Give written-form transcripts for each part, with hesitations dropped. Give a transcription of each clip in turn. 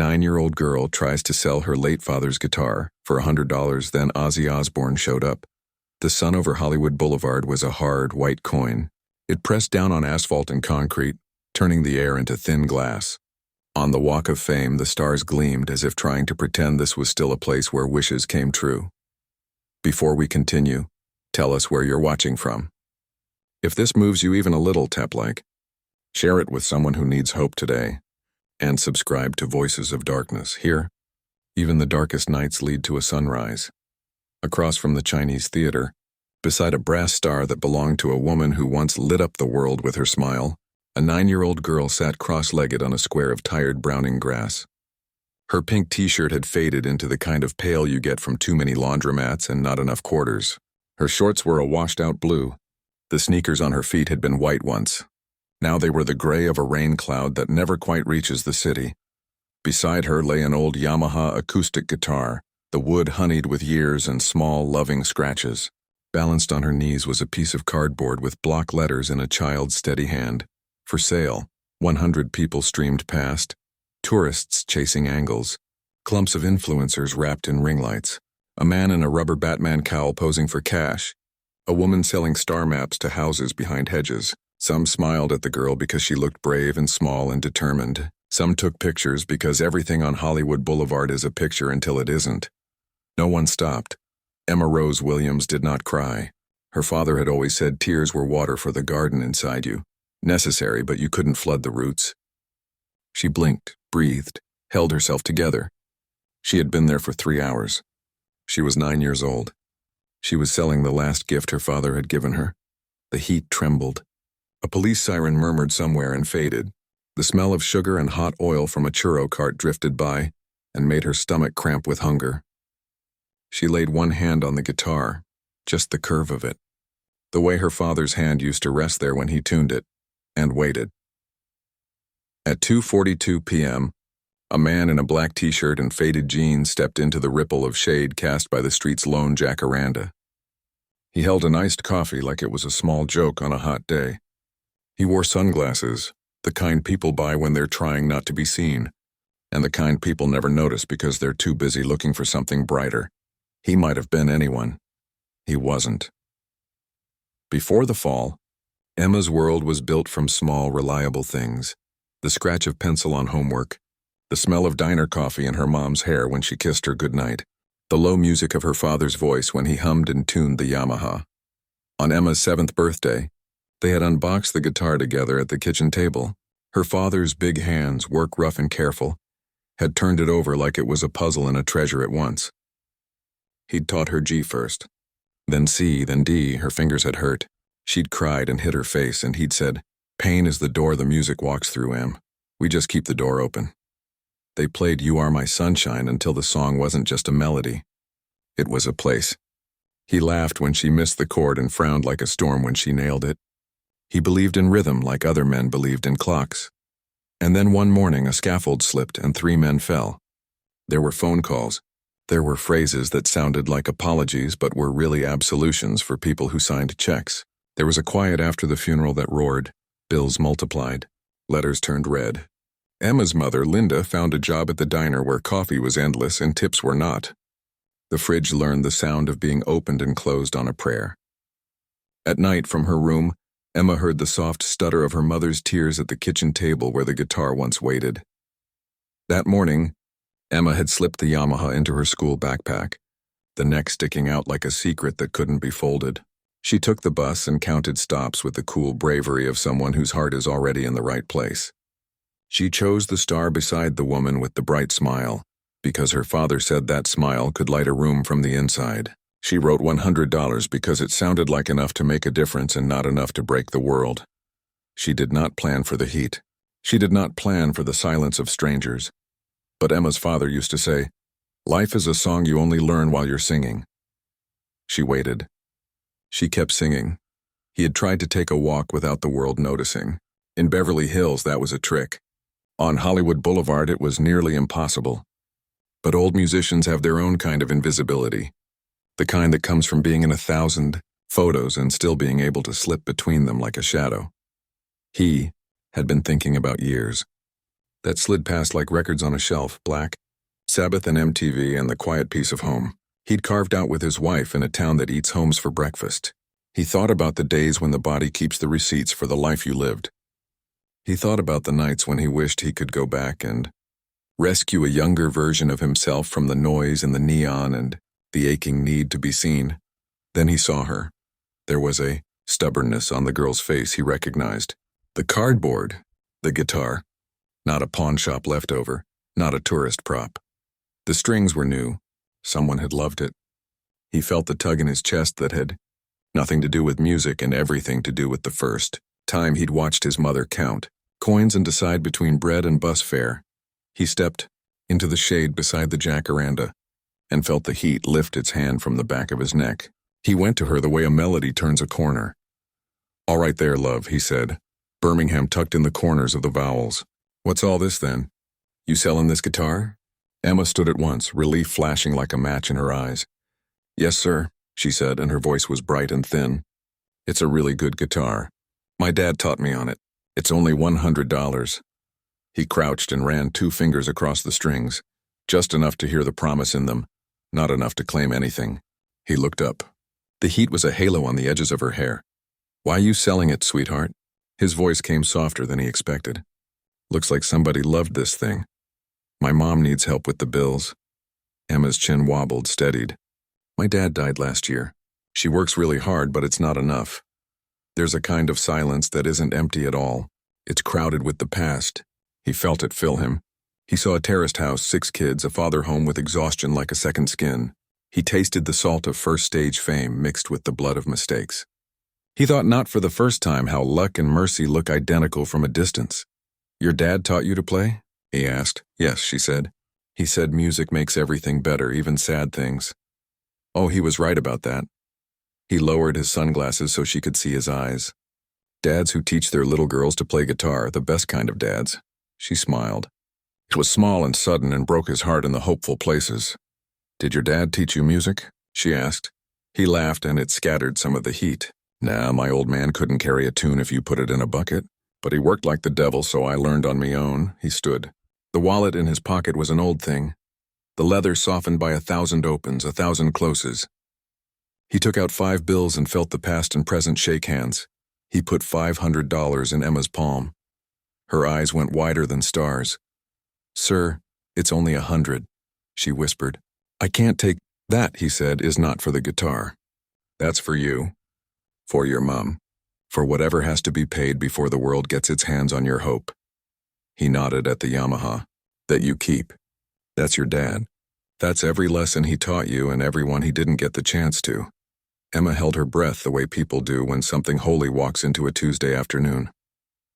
9-year-old girl tries to sell her late father's guitar for $100. Then Ozzy Osbourne showed up. The sun over Hollywood Boulevard was a hard, white coin. It pressed down on asphalt and concrete, turning the air into thin glass. On the Walk of Fame, the stars gleamed as if trying to pretend this was still a place where wishes came true. Before we continue, tell us where you're watching from. If this moves you even a little, tap like. Share it with someone who needs hope today. And subscribe to Voices of Darkness. Here, even the darkest nights lead to a sunrise. Across from the Chinese theater, beside a brass star that belonged to a woman who once lit up the world with her smile, a 9-year-old girl sat cross-legged on a square of tired browning grass. Her pink t-shirt had faded into the kind of pale you get from too many laundromats and not enough quarters. Her shorts were a washed-out blue. The sneakers on her feet had been white once. Now they were the gray of a rain cloud that never quite reaches the city. Beside her lay an old Yamaha acoustic guitar, the wood honeyed with years and small, loving scratches. Balanced on her knees was a piece of cardboard with block letters in a child's steady hand. For sale. 100 people streamed past, tourists chasing angles, clumps of influencers wrapped in ring lights, a man in a rubber Batman cowl posing for cash, a woman selling star maps to houses behind hedges. Some smiled at the girl because she looked brave and small and determined. Some took pictures because everything on Hollywood Boulevard is a picture until it isn't. No one stopped. Emma Rose Williams did not cry. Her father had always said tears were water for the garden inside you. Necessary, but you couldn't flood the roots. She blinked, breathed, held herself together. She had been there for 3 hours. She was 9 years old. She was selling the last gift her father had given her. The heat trembled. A police siren murmured somewhere and faded. The smell of sugar and hot oil from a churro cart drifted by and made her stomach cramp with hunger. She laid one hand on the guitar, just the curve of it, the way her father's hand used to rest there when he tuned it, and waited. At 2:42 p.m., a man in a black t-shirt and faded jeans stepped into the ripple of shade cast by the street's lone jacaranda. He held an iced coffee like it was a small joke on a hot day. He wore sunglasses, the kind people buy when they're trying not to be seen, and the kind people never notice because they're too busy looking for something brighter. He might have been anyone. He wasn't. Before the fall, Emma's world was built from small, reliable things. The scratch of pencil on homework, the smell of diner coffee in her mom's hair when she kissed her goodnight, the low music of her father's voice when he hummed and tuned the Yamaha. On Emma's 7th birthday, they had unboxed the guitar together at the kitchen table. Her father's big hands, work rough and careful, had turned it over like it was a puzzle and a treasure at once. He'd taught her G first, then C, then D. Her fingers had hurt. She'd cried and hid her face, and he'd said, "Pain is the door the music walks through, Em. We just keep the door open." They played You Are My Sunshine until the song wasn't just a melody. It was a place. He laughed when she missed the chord and frowned like a storm when she nailed it. He believed in rhythm like other men believed in clocks. And then one morning a scaffold slipped and 3 men fell. There were phone calls. There were phrases that sounded like apologies but were really absolutions for people who signed checks. There was a quiet after the funeral that roared. Bills multiplied. Letters turned red. Emma's mother, Linda, found a job at the diner where coffee was endless and tips were not. The fridge learned the sound of being opened and closed on a prayer. At night, from her room, Emma heard the soft stutter of her mother's tears at the kitchen table where the guitar once waited. That morning, Emma had slipped the Yamaha into her school backpack, the neck sticking out like a secret that couldn't be folded. She took the bus and counted stops with the cool bravery of someone whose heart is already in the right place. She chose the star beside the woman with the bright smile, because her father said that smile could light a room from the inside. She wrote $100 because it sounded like enough to make a difference and not enough to break the world. She did not plan for the heat. She did not plan for the silence of strangers. But Emma's father used to say, "Life is a song you only learn while you're singing." She waited. She kept singing. He had tried to take a walk without the world noticing. In Beverly Hills, that was a trick. On Hollywood Boulevard, it was nearly impossible. But old musicians have their own kind of invisibility, the kind that comes from being in 1,000 photos and still being able to slip between them like a shadow. He had been thinking about years. that slid past like records on a shelf, Black Sabbath and MTV and The Quiet Piece of Home. He'd carved out with his wife in a town that eats homes for breakfast. He thought about the days when the body keeps the receipts for the life you lived. He thought about the nights when he wished he could go back and rescue a younger version of himself from the noise and the neon and the aching need to be seen. Then he saw her. There was a stubbornness on the girl's face he recognized. The cardboard, the guitar. Not a pawn shop leftover, not a tourist prop. The strings were new. Someone had loved it. He felt the tug in his chest that had nothing to do with music and everything to do with the first time he'd watched his mother count coins and decide between bread and bus fare. He stepped into the shade beside the jacaranda and felt the heat lift its hand from the back of his neck. He went to her the way a melody turns a corner. "All right there, love," he said. Birmingham tucked in the corners of the vowels. "What's all this then? You selling this guitar?" Emma stood at once, relief flashing like a match in her eyes. "Yes, sir," she said, and her voice was bright and thin. "It's a really good guitar. My dad taught me on it. It's only $100. He crouched and ran 2 fingers across the strings, just enough to hear the promise in them, not enough to claim anything. He looked up. The heat was a halo on the edges of her hair. "Why you selling it, sweetheart?" His voice came softer than he expected. "Looks like somebody loved this thing. My mom needs help with the bills." Emma's chin wobbled, steadied. "My dad died last year. She works really hard, but it's not enough. There's a kind of silence that isn't empty at all. It's crowded with the past." He felt it fill him. He saw a terraced house, 6 kids, a father home with exhaustion like a second skin. He tasted the salt of first-stage fame mixed with the blood of mistakes. He thought not for the first time how luck and mercy look identical from a distance. "Your dad taught you to play?" he asked. "Yes," she said. "He said music makes everything better, even sad things." "Oh, he was right about that." He lowered his sunglasses so she could see his eyes. "Dads who teach their little girls to play guitar, the best kind of dads." She smiled. It was small and sudden and broke his heart in the hopeful places. "Did your dad teach you music?" she asked. He laughed and it scattered some of the heat. "Nah, my old man couldn't carry a tune if you put it in a bucket. But he worked like the devil, so I learned on me own." He stood. The wallet in his pocket was an old thing. The leather softened by 1,000 opens, 1,000 closes. He took out 5 bills and felt the past and present shake hands. He put $500 in Emma's palm. Her eyes went wider than stars. "Sir, it's only 100, she whispered. "I can't take that," he said, "is not for the guitar. That's for you. For your mom. For whatever has to be paid before the world gets its hands on your hope." He nodded at the Yamaha. "That you keep. That's your dad. That's every lesson he taught you and every one he didn't get the chance to." Emma held her breath the way people do when something holy walks into a Tuesday afternoon.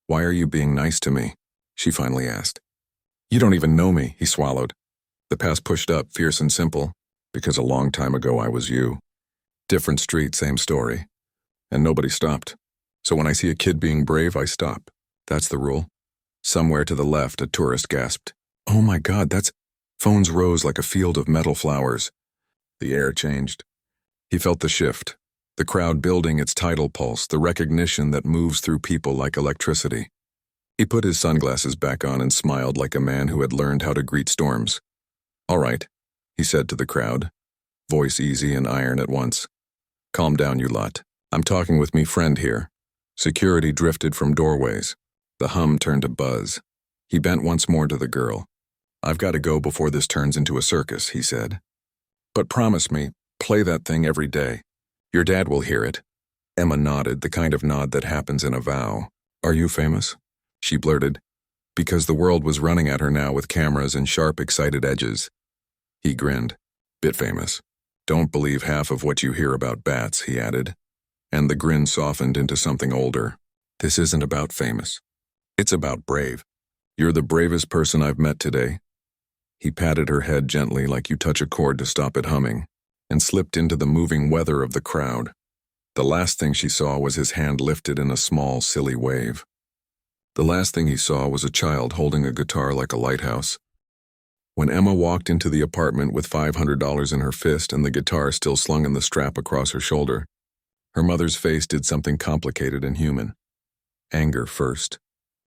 "Why are you being nice to me?" she finally asked. "You don't even know me," he swallowed. The past pushed up, fierce and simple, "Because a long time ago I was you. Different street, same story. And nobody stopped. So when I see a kid being brave, I stop. That's the rule." Somewhere to the left, a tourist gasped. "Oh my God, that's..." Phones rose like a field of metal flowers. The air changed. He felt the shift, the crowd building its tidal pulse, the recognition that moves through people like electricity. He put his sunglasses back on and smiled like a man who had learned how to greet storms. "All right," he said to the crowd, voice easy and iron at once. "Calm down, you lot. I'm talking with me friend here." Security drifted from doorways. The hum turned to buzz. He bent once more to the girl. "I've got to go before this turns into a circus," he said. "But promise me, play that thing every day. Your dad will hear it." Emma nodded, the kind of nod that happens in a vow. "Are you famous?" she blurted, because the world was running at her now with cameras and sharp, excited edges. He grinned. "Bit famous. Don't believe half of what you hear about bats," he added, and the grin softened into something older. "This isn't about famous. It's about brave. You're the bravest person I've met today." He patted her head gently like you touch a cord to stop it humming, and slipped into the moving weather of the crowd. The last thing she saw was his hand lifted in a small, silly wave. The last thing he saw was a child holding a guitar like a lighthouse. When Emma walked into the apartment with $500 in her fist and the guitar still slung in the strap across her shoulder, her mother's face did something complicated and human. Anger first.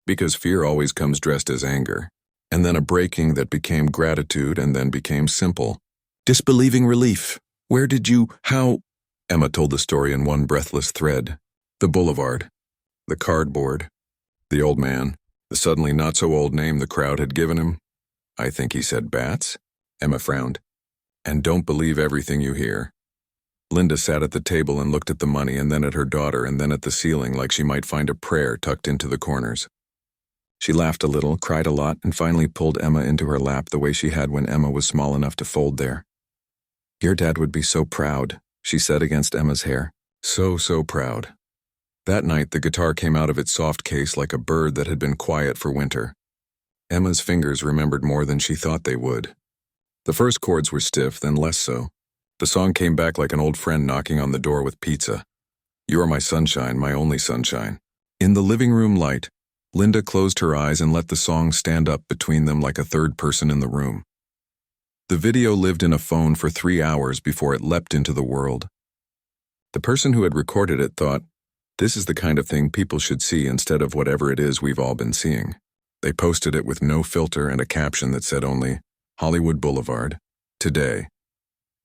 Because fear always comes dressed as anger. and then a breaking that became gratitude and then became simple. Disbelieving relief. Where did you, how? Emma told the story in one breathless thread. The boulevard. The cardboard. The old man. The suddenly not-so-old name the crowd had given him. I think he said bats. Emma frowned. And don't believe everything you hear. Linda sat at the table and looked at the money and then at her daughter and then at the ceiling like she might find a prayer tucked into the corners. She laughed a little, cried a lot, and finally pulled Emma into her lap the way she had when Emma was small enough to fold there. Your dad would be so proud, she said against Emma's hair. So proud. That night, the guitar came out of its soft case like a bird that had been quiet for winter. Emma's fingers remembered more than she thought they would. The first chords were stiff, then less so. The song came back like an old friend knocking on the door with pizza. You are my sunshine, my only sunshine. In the living room light, Linda closed her eyes and let the song stand up between them like a third person in the room. The video lived in a phone for 3 hours before it leapt into the world. The person who had recorded it thought, this is the kind of thing people should see instead of whatever it is we've all been seeing. They posted it with no filter and a caption that said only, Hollywood Boulevard, today.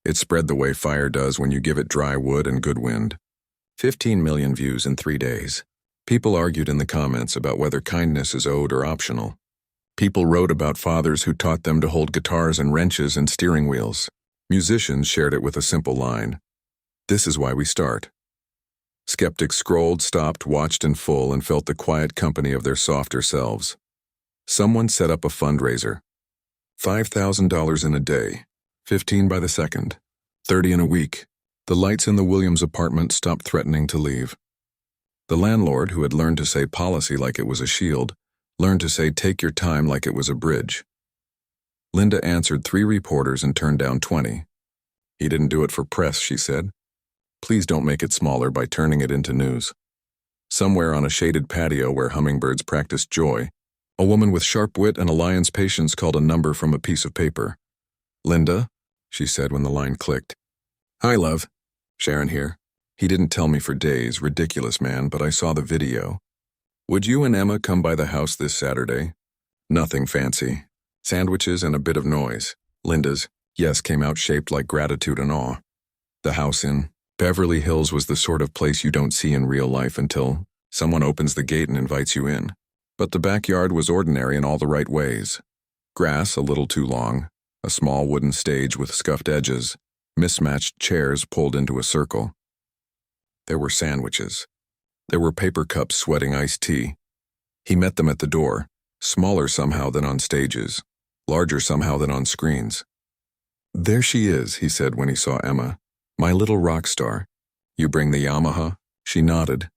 It spread the way fire does when you give it dry wood and good wind. 15 million views in 3 days. People argued in the comments about whether kindness is owed or optional. People wrote about fathers who taught them to hold guitars and wrenches and steering wheels. Musicians shared it with a simple line. This is why we start. Skeptics scrolled, stopped, watched in full, and felt the quiet company of their softer selves. Someone set up a fundraiser. $5,000 in a day, 15 by the second, 30 in a week. The lights in the Williams apartment stopped threatening to leave. The landlord, who had learned to say policy like it was a shield, learned to say take your time like it was a bridge. Linda answered 3 reporters and turned down 20. He didn't do it for press, she said. Please don't make it smaller by turning it into news. Somewhere on a shaded patio where hummingbirds practiced joy, a woman with sharp wit and a lion's patience called a number from a piece of paper. Linda, she said when the line clicked. Hi, love. Sharon here. He didn't tell me for days, ridiculous man, but I saw the video. Would you and Emma come by the house this Saturday? Nothing fancy. Sandwiches and a bit of noise. Linda's yes came out shaped like gratitude and awe. The house in Beverly Hills was the sort of place you don't see in real life until someone opens the gate and invites you in. But the backyard was ordinary in all the right ways. Grass a little too long, a small wooden stage with scuffed edges, mismatched chairs pulled into a circle. There were sandwiches. There were paper cups sweating iced tea. He met them at the door, smaller somehow than on stages, larger somehow than on screens. There she is, he said when he saw Emma. My little rock star. You bring the Yamaha? She nodded,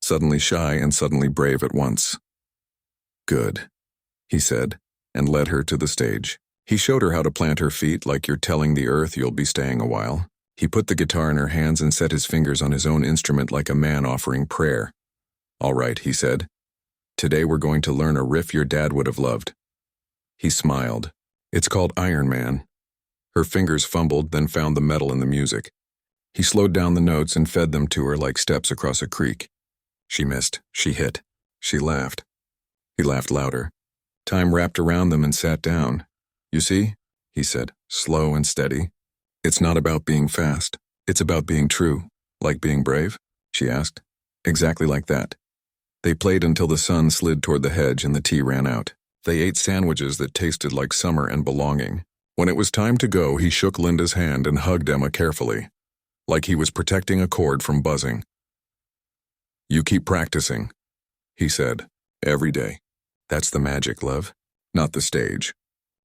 suddenly shy and suddenly brave at once. Good, he said, and led her to the stage. He showed her how to plant her feet like you're telling the earth you'll be staying a while. He put the guitar in her hands and set his fingers on his own instrument like a man offering prayer. All right, he said. Today we're going to learn a riff your dad would have loved. He smiled. It's called Iron Man. Her fingers fumbled, then found the metal in the music. He slowed down the notes and fed them to her like steps across a creek. She missed. She hit. She laughed. He laughed louder. Time wrapped around them and sat down. You see, he said, slow and steady. It's not about being fast. It's about being true. Like being brave? She asked. Exactly like that. They played until the sun slid toward the hedge and the tea ran out. They ate sandwiches that tasted like summer and belonging. When it was time to go, he shook Linda's hand and hugged Emma carefully, like he was protecting a cord from buzzing. You keep practicing, he said, every day. That's the magic, love. Not the stage.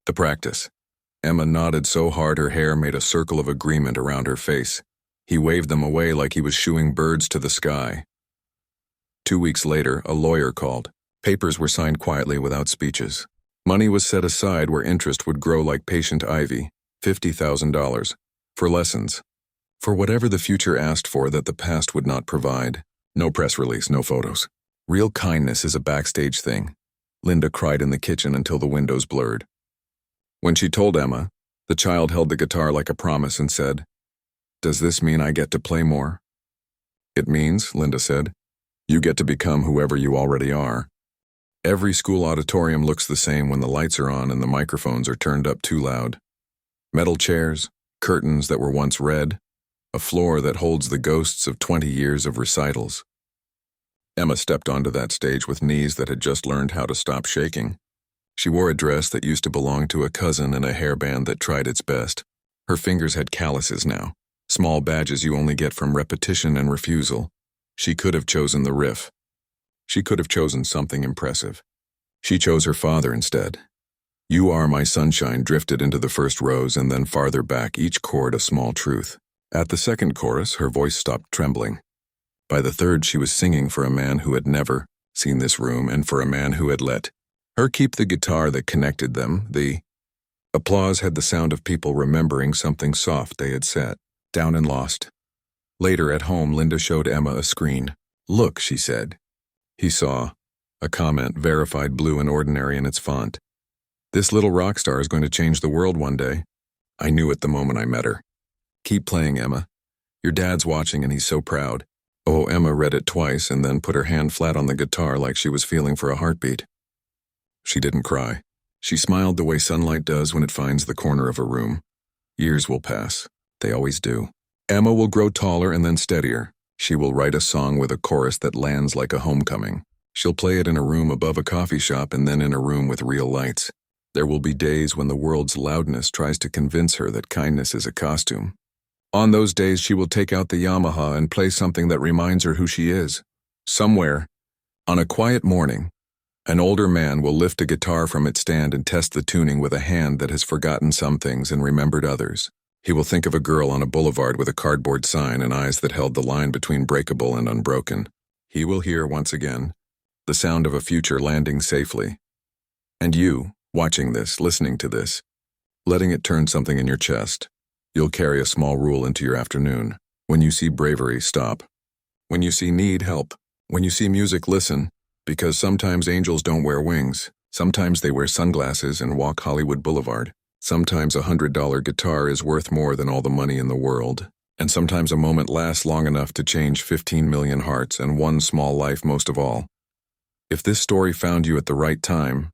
The practice. Emma nodded so hard her hair made a circle of agreement around her face. He waved them away like he was shooing birds to the sky. 2 weeks later, a lawyer called. Papers were signed quietly without speeches. Money was set aside where interest would grow like patient ivy, $50,000, for lessons. For whatever the future asked for that the past would not provide. No press release, no photos. Real kindness is a backstage thing. Linda cried in the kitchen until the windows blurred. When she told Emma, the child held the guitar like a promise and said, Does this mean I get to play more? It means, Linda said, you get to become whoever you already are. Every school auditorium looks the same when the lights are on and the microphones are turned up too loud. Metal chairs, curtains that were once red, a floor that holds the ghosts of 20 years of recitals. Emma stepped onto that stage with knees that had just learned how to stop shaking. She wore a dress that used to belong to a cousin and a hairband that tried its best. Her fingers had calluses now, small badges you only get from repetition and refusal. She could have chosen the riff. She could have chosen something impressive. She chose her father instead. "You Are My Sunshine" drifted into the first rows and then farther back, each chord a small truth. At the second chorus, her voice stopped trembling. By the third, she was singing for a man who had never seen this room and for a man who had let her keep the guitar that connected them. The applause had the sound of people remembering something soft they had said, down and lost. Later at home, Linda showed Emma a screen. "Look," she said. He saw. A comment, verified blue and ordinary in its font. "This little rock star is going to change the world one day. I knew it the moment I met her. Keep playing, Emma. Your dad's watching and he's so proud." Oh, Emma read it twice and then put her hand flat on the guitar like she was feeling for a heartbeat. She didn't cry. She smiled the way sunlight does when it finds the corner of a room. Years will pass. They always do. Emma will grow taller and then steadier. She will write a song with a chorus that lands like a homecoming. She'll play it in a room above a coffee shop and then in a room with real lights. There will be days when the world's loudness tries to convince her that kindness is a costume. On those days, she will take out the Yamaha and play something that reminds her who she is. Somewhere, on a quiet morning, an older man will lift a guitar from its stand and test the tuning with a hand that has forgotten some things and remembered others. He will think of a girl on a boulevard with a cardboard sign and eyes that held the line between breakable and unbroken. He will hear, once again, the sound of a future landing safely. And you, watching this, listening to this, letting it turn something in your chest. You'll carry a small rule into your afternoon. When you see bravery, stop. When you see need, help. When you see music, listen. Because sometimes angels don't wear wings. Sometimes they wear sunglasses and walk Hollywood Boulevard. Sometimes a $100 guitar is worth more than all the money in the world. And sometimes a moment lasts long enough to change 15 million hearts and one small life most of all. If this story found you at the right time,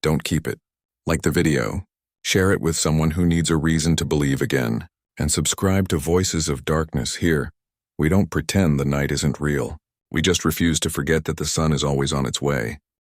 don't keep it. Like the video, share it with someone who needs a reason to believe again. And subscribe to Voices of Darkness here. We don't pretend the night isn't real. We just refuse to forget that the sun is always on its way.